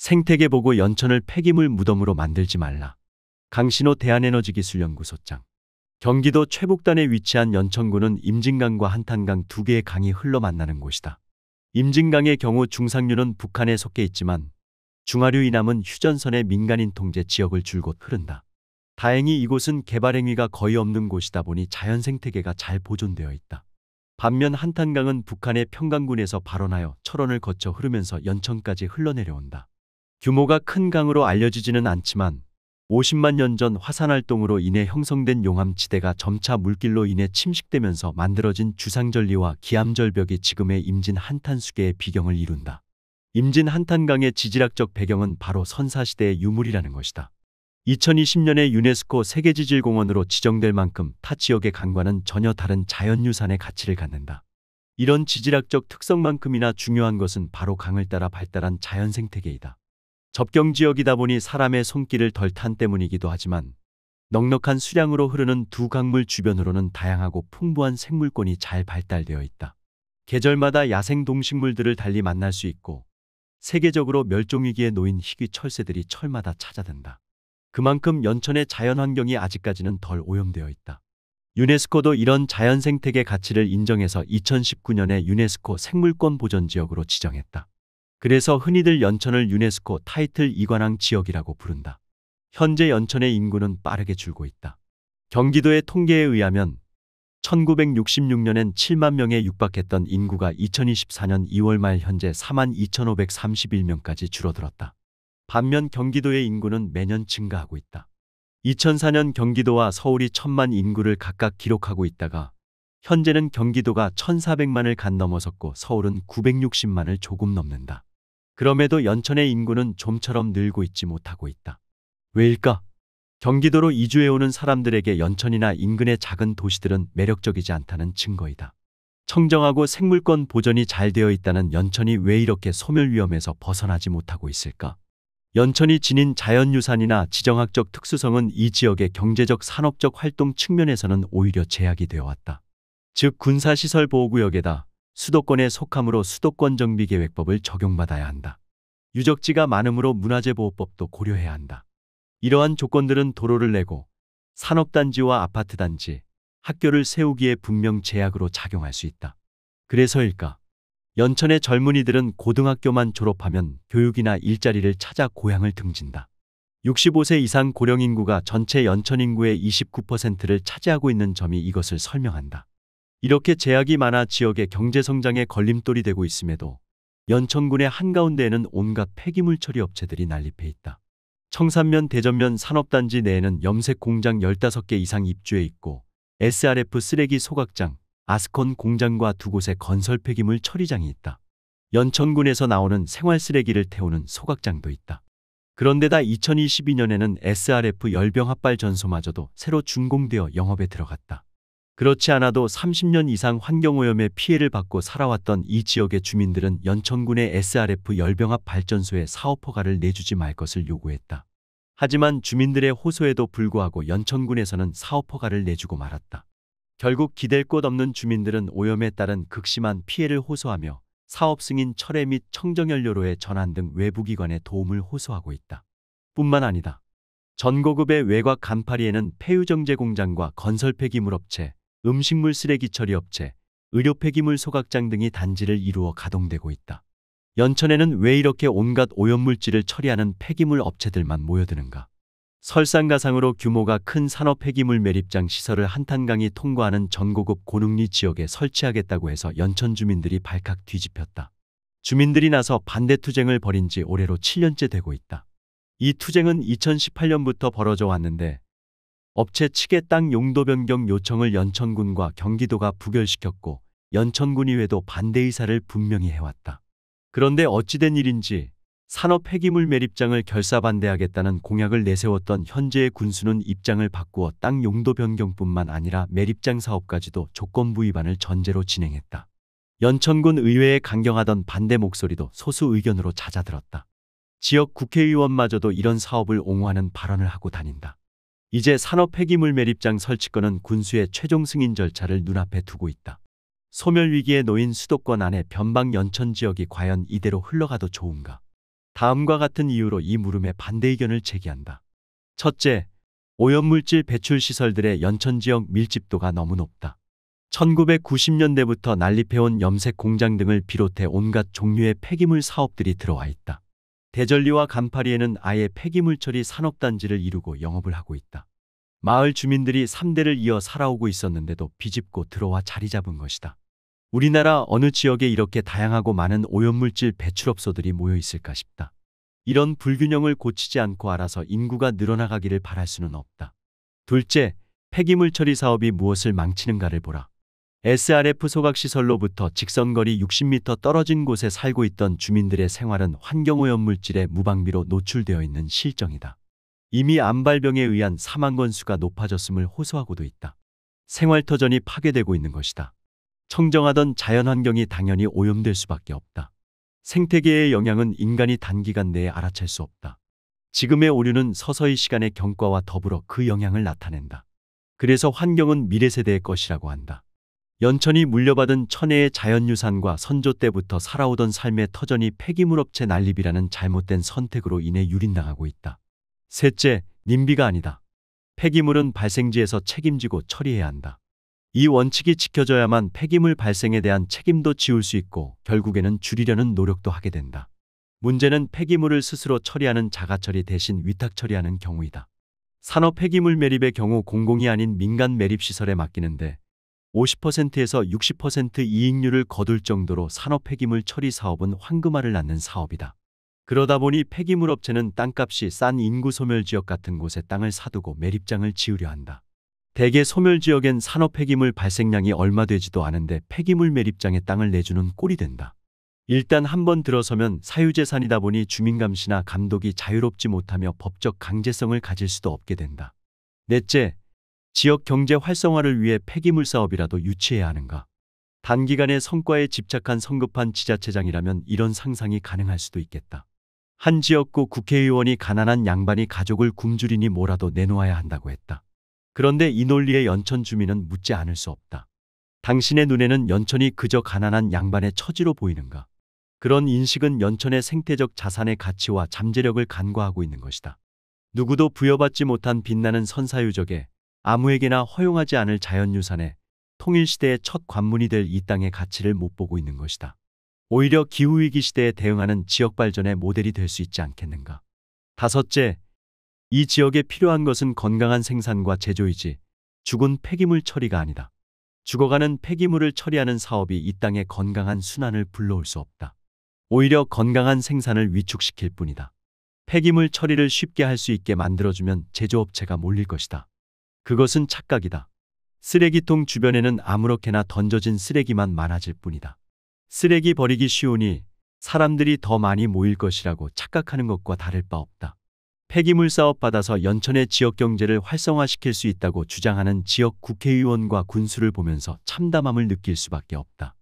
생태계 보고 연천을 폐기물 무덤으로 만들지 말라. 강신호 대한에너지기술연구소장. 경기도 최북단에 위치한 연천군은 임진강과 한탄강 두 개의 강이 흘러 만나는 곳이다. 임진강의 경우 중상류는 북한에 속해 있지만 중하류 이남은 휴전선의 민간인 통제 지역을 줄곧 흐른다. 다행히 이곳은 개발 행위가 거의 없는 곳이다 보니 자연 생태계가 잘 보존되어 있다. 반면 한탄강은 북한의 평강군에서 발원하여 철원을 거쳐 흐르면서 연천까지 흘러내려온다. 규모가 큰 강으로 알려지지는 않지만 50만 년 전 화산활동으로 인해 형성된 용암지대가 점차 물길로 인해 침식되면서 만들어진 주상절리와 기암절벽이 지금의 임진 한탄수계의 비경을 이룬다. 임진 한탄강의 지질학적 배경은 바로 선사시대의 유물이라는 것이다. 2020년에 유네스코 세계지질공원으로 지정될 만큼 타 지역의 강과는 전혀 다른 자연유산의 가치를 갖는다. 이런 지질학적 특성만큼이나 중요한 것은 바로 강을 따라 발달한 자연생태계이다. 접경지역이다 보니 사람의 손길을 덜 탄 때문이기도 하지만 넉넉한 수량으로 흐르는 두 강물 주변으로는 다양하고 풍부한 생물권이 잘 발달되어 있다. 계절마다 야생 동식물들을 달리 만날 수 있고 세계적으로 멸종위기에 놓인 희귀 철새들이 철마다 찾아든다. 그만큼 연천의 자연환경이 아직까지는 덜 오염되어 있다. 유네스코도 이런 자연생태계 가치를 인정해서 2019년에 유네스코 생물권 보전지역으로 지정했다. 그래서 흔히들 연천을 유네스코 타이틀 2관왕 지역이라고 부른다. 현재 연천의 인구는 빠르게 줄고 있다. 경기도의 통계에 의하면 1966년엔 7만 명에 육박했던 인구가 2024년 2월 말 현재 42,531명까지 줄어들었다. 반면 경기도의 인구는 매년 증가하고 있다. 2004년 경기도와 서울이 1,000만 인구를 각각 기록하고 있다가 현재는 경기도가 1,400만을 간 넘어섰고 서울은 960만을 조금 넘는다. 그럼에도 연천의 인구는 좀처럼 늘고 있지 못하고 있다. 왜일까? 경기도로 이주해오는 사람들에게 연천이나 인근의 작은 도시들은 매력적이지 않다는 증거이다. 청정하고 생물권 보존이 잘 되어 있다는 연천이 왜 이렇게 소멸 위험에서 벗어나지 못하고 있을까? 연천이 지닌 자연유산이나 지정학적 특수성은 이 지역의 경제적 산업적 활동 측면에서는 오히려 제약이 되어왔다. 즉 군사시설 보호구역에다 수도권에 속하므로 수도권정비계획법을 적용받아야 한다. 유적지가 많으므로 문화재보호법도 고려해야 한다. 이러한 조건들은 도로를 내고 산업단지와 아파트단지, 학교를 세우기에 분명 제약으로 작용할 수 있다. 그래서일까? 연천의 젊은이들은 고등학교만 졸업하면 교육이나 일자리를 찾아 고향을 등진다. 65세 이상 고령인구가 전체 연천 인구의 29%를 차지하고 있는 점이 이것을 설명한다. 이렇게 제약이 많아 지역의 경제성장에 걸림돌이 되고 있음에도 연천군의 한가운데에는 온갖 폐기물 처리 업체들이 난립해 있다. 청산면 대전면 산업단지 내에는 염색 공장 15개 이상 입주해 있고 SRF 쓰레기 소각장, 아스콘 공장과 두 곳의 건설 폐기물 처리장이 있다. 연천군에서 나오는 생활 쓰레기를 태우는 소각장도 있다. 그런데다 2022년에는 SRF 열병합발전소마저도 새로 준공되어 영업에 들어갔다. 그렇지 않아도 30년 이상 환경오염의 피해를 받고 살아왔던 이 지역의 주민들은 연천군의 SRF 열병합 발전소에 사업 허가를 내주지 말 것을 요구했다. 하지만 주민들의 호소에도 불구하고 연천군에서는 사업 허가를 내주고 말았다. 결국 기댈 곳 없는 주민들은 오염에 따른 극심한 피해를 호소하며 사업 승인 철회 및 청정연료로의 전환 등 외부기관의 도움을 호소하고 있다. 뿐만 아니다. 전고급의 외곽 간파리에는 폐유정제 공장과 건설 폐기물 업체, 음식물 쓰레기 처리 업체, 의료 폐기물 소각장 등이 단지를 이루어 가동되고 있다. 연천에는 왜 이렇게 온갖 오염물질을 처리하는 폐기물 업체들만 모여드는가? 설상가상으로 규모가 큰 산업 폐기물 매립장 시설을 한탄강이 통과하는 전고급 고능리 지역에 설치하겠다고 해서 연천 주민들이 발칵 뒤집혔다. 주민들이 나서 반대 투쟁을 벌인 지 올해로 7년째 되고 있다. 이 투쟁은 2018년부터 벌어져 왔는데 업체 측의 땅 용도 변경 요청을 연천군과 경기도가 부결시켰고 연천군의회도 반대 의사를 분명히 해왔다. 그런데 어찌된 일인지 산업 폐기물 매립장을 결사반대하겠다는 공약을 내세웠던 현재의 군수는 입장을 바꾸어 땅 용도 변경뿐만 아니라 매립장 사업까지도 조건부 위반을 전제로 진행했다. 연천군 의회에 강경하던 반대 목소리도 소수 의견으로 잦아들었다. 지역 국회의원마저도 이런 사업을 옹호하는 발언을 하고 다닌다. 이제 산업 폐기물 매립장 설치권은 군수의 최종 승인 절차를 눈앞에 두고 있다. 소멸 위기에 놓인 수도권 안의 변방 연천 지역이 과연 이대로 흘러가도 좋은가? 다음과 같은 이유로 이 물음에 반대 의견을 제기한다. 첫째, 오염물질 배출 시설들의 연천 지역 밀집도가 너무 높다. 1990년대부터 난립해온 염색 공장 등을 비롯해 온갖 종류의 폐기물 사업들이 들어와 있다. 대전리와 간파리에는 아예 폐기물 처리 산업단지를 이루고 영업을 하고 있다. 마을 주민들이 3대를 이어 살아오고 있었는데도 비집고 들어와 자리 잡은 것이다. 우리나라 어느 지역에 이렇게 다양하고 많은 오염물질 배출업소들이 모여 있을까 싶다. 이런 불균형을 고치지 않고 알아서 인구가 늘어나가기를 바랄 수는 없다. 둘째, 폐기물 처리 사업이 무엇을 망치는가를 보라. SRF 소각시설로부터 직선거리 60m 떨어진 곳에 살고 있던 주민들의 생활은 환경오염물질의 무방비로 노출되어 있는 실정이다. 이미 암발병에 의한 사망 건수가 높아졌음을 호소하고도 있다. 생활터전이 파괴되고 있는 것이다. 청정하던 자연환경이 당연히 오염될 수밖에 없다. 생태계의 영향은 인간이 단기간 내에 알아챌 수 없다. 지금의 오류는 서서히 시간의 경과와 더불어 그 영향을 나타낸다. 그래서 환경은 미래 세대의 것이라고 한다. 연천이 물려받은 천혜의 자연유산과 선조 때부터 살아오던 삶의 터전이 폐기물업체 난립이라는 잘못된 선택으로 인해 유린당하고 있다. 셋째, 님비가 아니다. 폐기물은 발생지에서 책임지고 처리해야 한다. 이 원칙이 지켜져야만 폐기물 발생에 대한 책임도 지울 수 있고 결국에는 줄이려는 노력도 하게 된다. 문제는 폐기물을 스스로 처리하는 자가처리 대신 위탁 처리하는 경우이다. 산업 폐기물 매립의 경우 공공이 아닌 민간 매립시설에 맡기는데 50%에서 60% 이익률을 거둘 정도로 산업 폐기물 처리 사업은 황금알을 낳는 사업이다. 그러다 보니 폐기물 업체는 땅값이 싼 인구 소멸 지역 같은 곳에 땅을 사두고 매립장을 지으려 한다. 대개 소멸 지역엔 산업 폐기물 발생량이 얼마 되지도 않은데 폐기물 매립장에 땅을 내주는 꼴이 된다. 일단 한번 들어서면 사유재산이다 보니 주민감시나 감독이 자유롭지 못하며 법적 강제성을 가질 수도 없게 된다. 넷째, 지역 경제 활성화를 위해 폐기물 사업이라도 유치해야 하는가? 단기간의 성과에 집착한 성급한 지자체장이라면 이런 상상이 가능할 수도 있겠다. 한 지역구 국회의원이 가난한 양반이 가족을 굶주리니 뭐라도 내놓아야 한다고 했다. 그런데 이 논리에 연천 주민은 묻지 않을 수 없다. 당신의 눈에는 연천이 그저 가난한 양반의 처지로 보이는가? 그런 인식은 연천의 생태적 자산의 가치와 잠재력을 간과하고 있는 것이다. 누구도 부여받지 못한 빛나는 선사유적에 아무에게나 허용하지 않을 자연유산에 통일시대의 첫 관문이 될 이 땅의 가치를 못 보고 있는 것이다. 오히려 기후위기 시대에 대응하는 지역발전의 모델이 될 수 있지 않겠는가. 다섯째, 이 지역에 필요한 것은 건강한 생산과 제조이지 죽은 폐기물 처리가 아니다. 죽어가는 폐기물을 처리하는 사업이 이 땅의 건강한 순환을 불러올 수 없다. 오히려 건강한 생산을 위축시킬 뿐이다. 폐기물 처리를 쉽게 할 수 있게 만들어주면 제조업체가 몰릴 것이다. 그것은 착각이다. 쓰레기통 주변에는 아무렇게나 던져진 쓰레기만 많아질 뿐이다. 쓰레기 버리기 쉬우니 사람들이 더 많이 모일 것이라고 착각하는 것과 다를 바 없다. 폐기물 사업 받아서 연천의 지역 경제를 활성화시킬 수 있다고 주장하는 지역 국회의원과 군수를 보면서 참담함을 느낄 수밖에 없다.